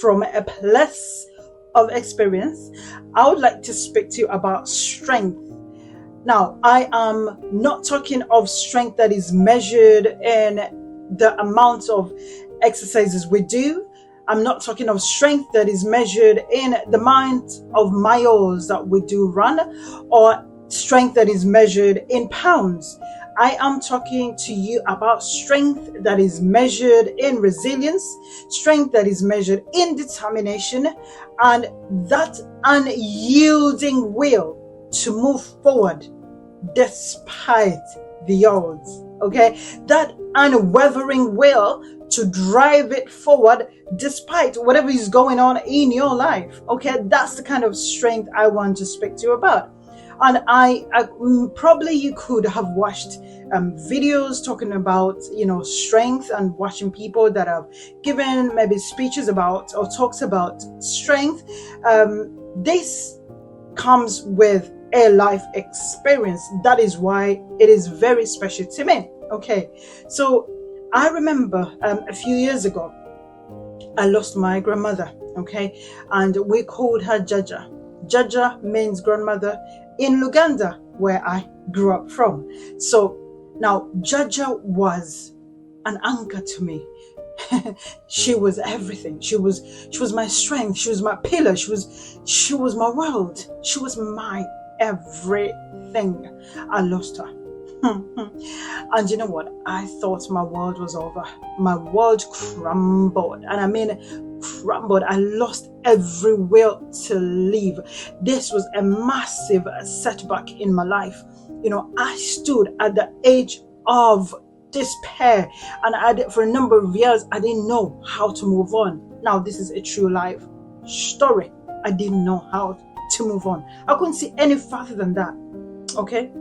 from a place of experience, I would like to speak to you about strength. Now, I am not talking of strength that is measured in the amount of exercises we do. I'm not talking of strength that is measured in the amount of miles that we do run, or strength that is measured in pounds. I am talking to you about strength that is measured in resilience, strength that is measured in determination, and that unyielding will to move forward despite the odds. Okay, that unwavering will to drive it forward despite whatever is going on in your life. Okay, that's the kind of strength I want to speak to you about. And I probably you could have watched videos talking about strength, and watching people that have given maybe speeches about or talks about strength. This comes with a life experience. That is why it is very special to me. Okay, so I remember a few years ago I lost my grandmother. Okay, and we called her Jaja. Jaja means grandmother in Luganda, where I grew up from. So now Jaja was an anchor to me. She was everything. She was my strength. She was my pillar. She was my world. She was my everything. I lost her. And you know what? I thought my world was over. My world crumbled. And I mean crumbled. I lost every will to live. This was a massive setback in my life. I stood at the age of despair, and for a number of years I didn't know how to move on. Now, this is a true life story. I didn't know how to move on. I couldn't see any further than that. Okay,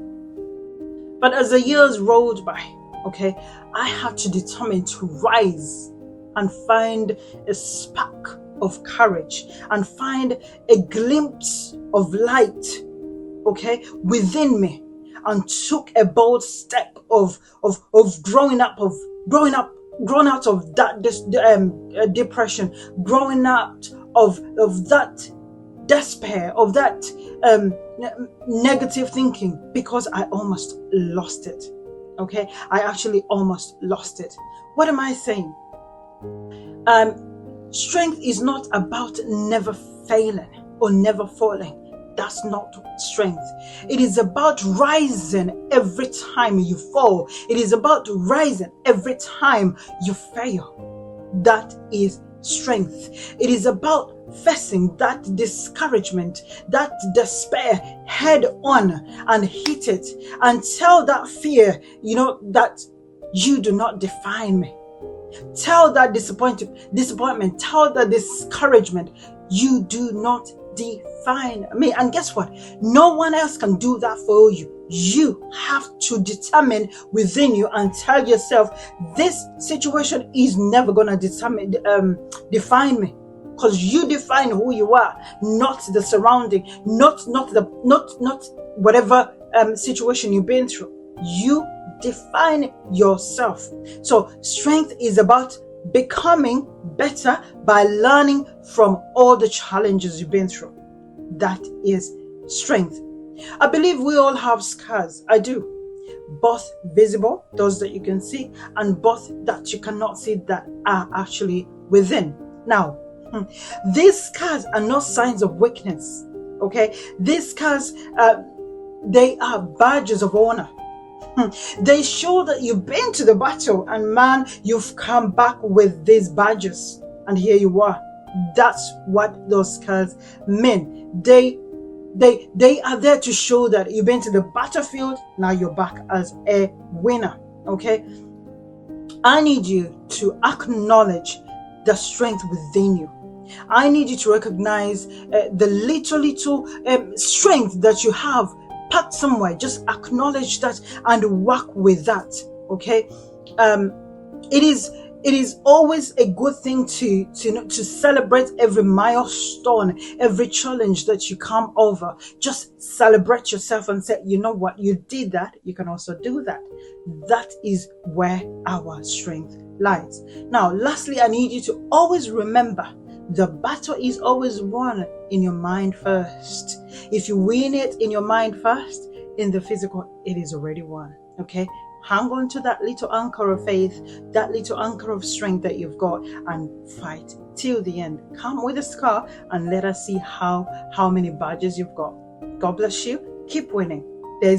but as the years rolled by, okay, I had to determine to rise and find a spark of courage and find a glimpse of light, okay, within me, and took a bold step of growing out of that depression, growing out of that despair, of that negative thinking, because I almost lost it. Okay, I actually almost lost it. What am I saying? Strength is not about never failing or never falling. That's not strength. It is about rising every time you fall. It is about rising every time you fail. That is strength. It is about facing that discouragement, that despair head on, and hit it and tell that fear, that you do not define me. Tell that disappointment, tell that discouragement, you do not define me. And guess what? No one else can do that for you. You have to determine within you and tell yourself, this situation is never gonna define me, because you define who you are, not the surrounding, not whatever situation you've been through. You define yourself. So strength is about becoming better by learning from all the challenges you've been through. That is strength. I believe we all have scars. I do. Both visible, those that you can see, and both that you cannot see, that are actually within. Now, these scars are not signs of weakness. Okay? These scars, they are badges of honor. They show that you've been to the battle, and man, you've come back with these badges, and here you are. That's what those scars mean. They are there to show that you've been to the battlefield. Now you're back as a winner. Okay, I need you to acknowledge the strength within you. I need you to recognize the little strength that you have packed somewhere. Just acknowledge that and work with that. Okay, it is always a good thing to celebrate every milestone, every challenge that you come over. Just celebrate yourself and say, you know what, you did that, you can also do that. That is where our strength lies. Now, lastly, I need you to always remember The battle is always won in your mind first. If you win it in your mind first, in the physical, it is already won. Okay? Hang on to that little anchor of faith, that little anchor of strength that you've got, and fight till the end. Come with a scar and let us see how many badges you've got. God bless you. Keep winning. There's